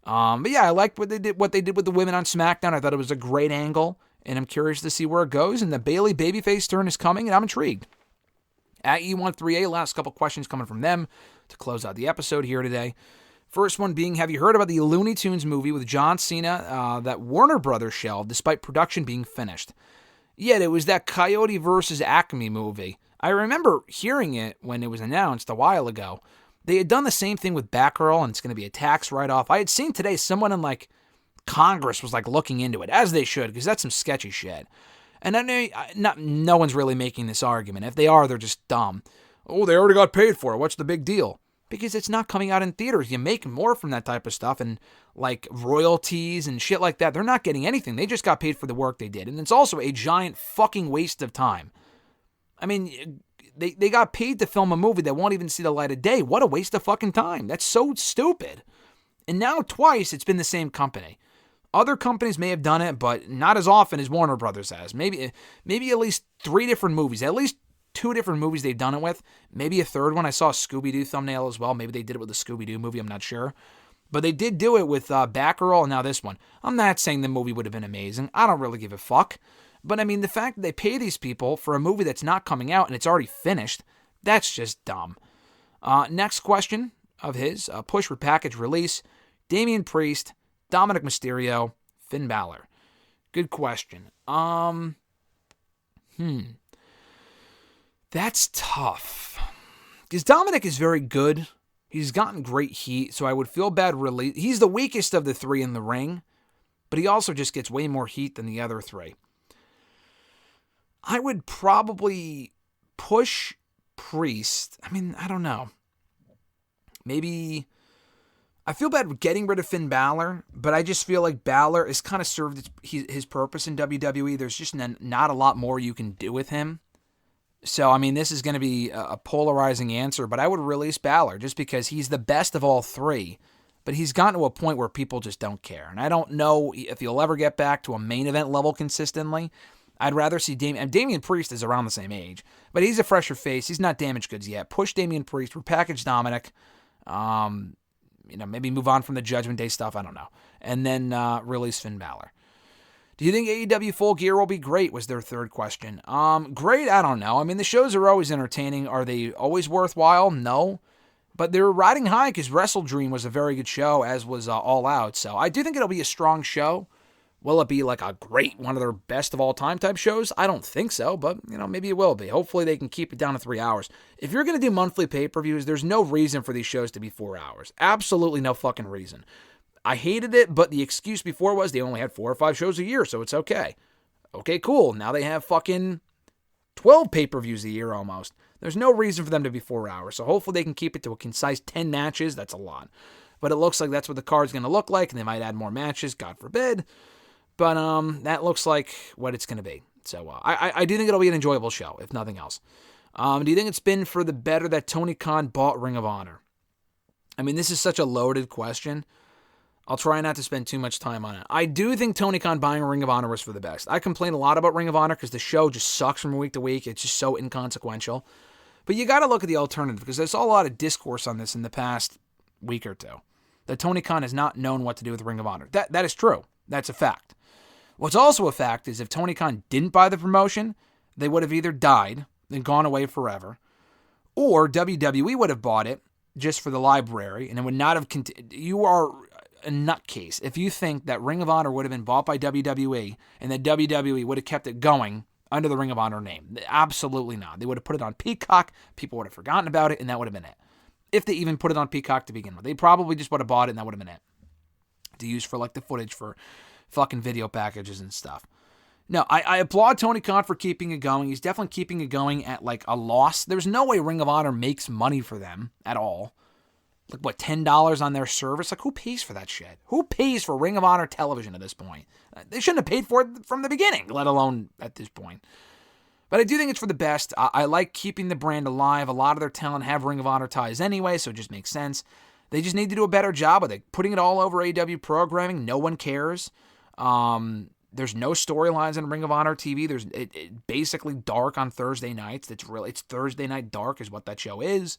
But yeah, I liked what they did with the women on SmackDown. I thought it was a great angle, and I'm curious to see where it goes, and the Bayley babyface turn is coming, and I'm intrigued. At E13A, last couple questions coming from them to close out the episode here today. First one being, have you heard about the Looney Tunes movie with John Cena that Warner Brothers shelved despite production being finished? Yeah, it was that Coyote versus Acme movie. I remember hearing it when it was announced a while ago. They had done the same thing with Batgirl, and it's going to be a tax write-off. I had seen today someone in Congress was looking into it, as they should, because that's some sketchy shit. And I know no one's really making this argument. If they are, they're just dumb. Oh, they already got paid for it. What's the big deal? Because it's not coming out in theaters. You make more from that type of stuff, and royalties and shit like that. They're not getting anything. They just got paid for the work they did. And it's also a giant fucking waste of time. I mean, they got paid to film a movie that won't even see the light of day. What a waste of fucking time. That's so stupid. And now twice it's been the same company. Other companies may have done it, but not as often as Warner Brothers has. Maybe at least 3 different movies. At least 2 different movies they've done it with. Maybe a third one. I saw a Scooby-Doo thumbnail as well. Maybe they did it with the Scooby-Doo movie. I'm not sure. But they did do it with Batgirl and now this one. I'm not saying the movie would have been amazing. I don't really give a fuck. But I mean, the fact that they pay these people for a movie that's not coming out and it's already finished, that's just dumb. Next question of his, push repackage release, Damian Priest, Dominic Mysterio, Finn Balor. Good question. That's tough. Because Dominic is very good. He's gotten great heat, so I would feel bad release. He's the weakest of the 3 in the ring, but he also just gets way more heat than the other 3. I would probably push Priest. I mean, I don't know. Maybe I feel bad getting rid of Finn Balor, but I just feel like Balor has kind of served his purpose in WWE. There's just not a lot more you can do with him. So, I mean, this is going to be a polarizing answer, but I would release Balor just because he's the best of all 3. But he's gotten to a point where people just don't care. And I don't know if he'll ever get back to a main event level consistently. I'd rather see Damian Priest is around the same age, but he's a fresher face. He's not damaged goods yet. Push Damian Priest, repackage Dominic, maybe move on from the Judgment Day stuff. I don't know. And then release Finn Balor. Do you think AEW Full Gear will be great? Was their third question. Great? I don't know. I mean, the shows are always entertaining. Are they always worthwhile? No. But they're riding high because Wrestle Dream was a very good show, as was All Out. So I do think it'll be a strong show. Will it be a great, one of their best of all time type shows? I don't think so, but, maybe it will be. Hopefully they can keep it down to 3 hours. If you're going to do monthly pay-per-views, there's no reason for these shows to be 4 hours. Absolutely no fucking reason. I hated it, but the excuse before was they only had 4 or 5 shows a year, so it's okay. Okay, cool. Now they have fucking 12 pay-per-views a year almost. There's no reason for them to be 4 hours, so hopefully they can keep it to a concise 10 matches. That's a lot. But it looks like that's what the card's going to look like, and they might add more matches, God forbid. But that looks like what it's going to be. So I do think it'll be an enjoyable show, if nothing else. Do you think it's been for the better that Tony Khan bought Ring of Honor? I mean, this is such a loaded question. I'll try not to spend too much time on it. I do think Tony Khan buying Ring of Honor was for the best. I complain a lot about Ring of Honor because the show just sucks from week to week. It's just so inconsequential. But you got to look at the alternative because I saw a lot of discourse on this in the past week or two. That Tony Khan has not known what to do with Ring of Honor. That is true. That's a fact. What's also a fact is if Tony Khan didn't buy the promotion, they would have either died and gone away forever, or WWE would have bought it just for the library, and it would not have You are a nutcase if you think that Ring of Honor would have been bought by WWE and that WWE would have kept it going under the Ring of Honor name. Absolutely not. They would have put it on Peacock, people would have forgotten about it, and that would have been it. If they even put it on Peacock to begin with. They probably just would have bought it, and that would have been it. To use for the footage for fucking video packages and stuff. No, I applaud Tony Khan for keeping it going. He's definitely keeping it going at a loss. There's no way Ring of Honor makes money for them at all. $10 on their service? Who pays for that shit? Who pays for Ring of Honor television at this point? They shouldn't have paid for it from the beginning, let alone at this point. But I do think it's for the best. I like keeping the brand alive. A lot of their talent have Ring of Honor ties anyway, so it just makes sense. They just need to do a better job with it. Putting it all over AEW programming, no one cares. There's no storylines on Ring of Honor TV. There's basically dark on Thursday nights. It's Thursday night dark is what that show is.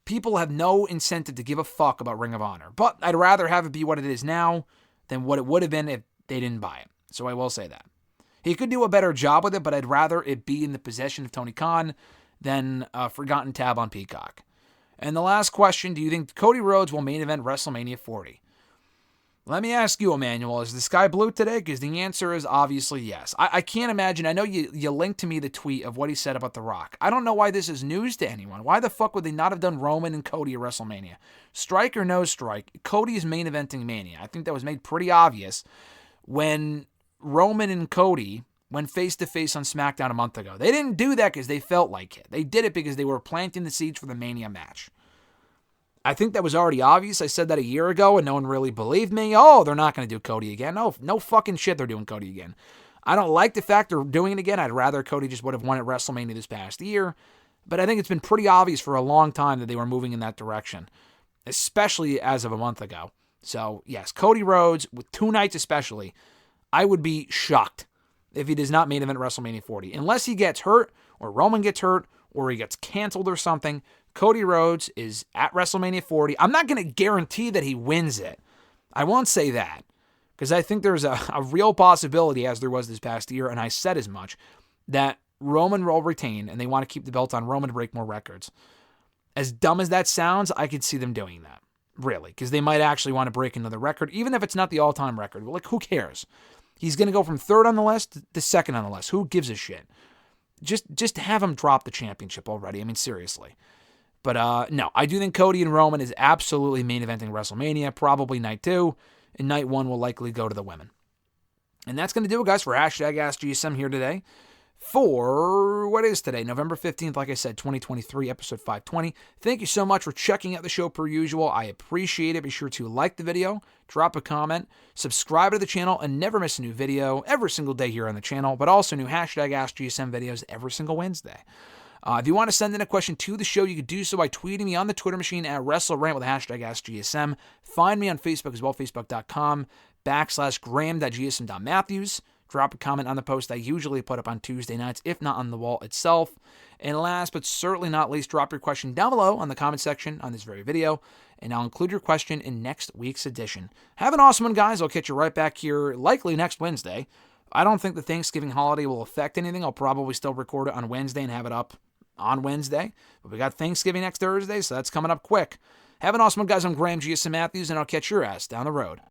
People have no incentive to give a fuck about Ring of Honor. But I'd rather have it be what it is now than what it would have been if they didn't buy it. So I will say that. He could do a better job with it, but I'd rather it be in the possession of Tony Khan than a forgotten tab on Peacock. And the last question, do you think Cody Rhodes will main event WrestleMania 40? Let me ask you, Emmanuel, is the sky blue today? Because the answer is obviously yes. I can't imagine. I know you linked to me the tweet of what he said about The Rock. I don't know why this is news to anyone. Why the fuck would they not have done Roman and Cody at WrestleMania? Strike or no strike, Cody is main eventing Mania. I think that was made pretty obvious when Roman and Cody went face-to-face on SmackDown a month ago. They didn't do that because they felt like it. They did it because they were planting the seeds for the Mania match. I think that was already obvious. I said that a year ago and no one really believed me. Oh, they're not going to do Cody again. No fucking shit they're doing Cody again. I don't like the fact they're doing it again. I'd rather Cody just would have won at WrestleMania this past year. But I think it's been pretty obvious for a long time that they were moving in that direction, especially as of a month ago. So, yes, Cody Rhodes, with 2 nights especially, I would be shocked if he does not main event WrestleMania 40. Unless he gets hurt, or Roman gets hurt, or he gets canceled or something, Cody Rhodes is at WrestleMania 40. I'm not going to guarantee that he wins it. I won't say that, because I think there's a real possibility, as there was this past year, and I said as much, that Roman will retain, and they want to keep the belt on Roman to break more records. As dumb as that sounds, I could see them doing that, really, because they might actually want to break another record, even if it's not the all-time record. Like, who cares? He's going to go from 3rd on the list to 2nd on the list. Who gives a shit? Just have him drop the championship already. I mean, seriously. But no, I do think Cody and Roman is absolutely main eventing WrestleMania, probably night 2, and night 1 will likely go to the women. And that's going to do it, guys, for #AskGSM here today. For what is today, November 15th, like I said, 2023, episode 520. Thank you so much for checking out the show per usual. I appreciate it. Be sure to like the video, drop a comment, subscribe to the channel, and never miss a new video every single day here on the channel, but also new #AskGSM videos every single Wednesday. If you want to send in a question to the show, you can do so by tweeting me on the Twitter machine at WrestleRant with #AskGSM. Find me on Facebook as well, facebook.com/Graham.GSM.Matthews. Drop a comment on the post I usually put up on Tuesday nights, if not on the wall itself. And last but certainly not least, drop your question down below on the comment section on this very video, and I'll include your question in next week's edition. Have an awesome one, guys. I'll catch you right back here, likely next Wednesday. I don't think the Thanksgiving holiday will affect anything. I'll probably still record it on Wednesday and have it up on Wednesday. But we got Thanksgiving next Thursday, so that's coming up quick. Have an awesome one, guys. I'm Graham GSM Matthews, and I'll catch your ass down the road.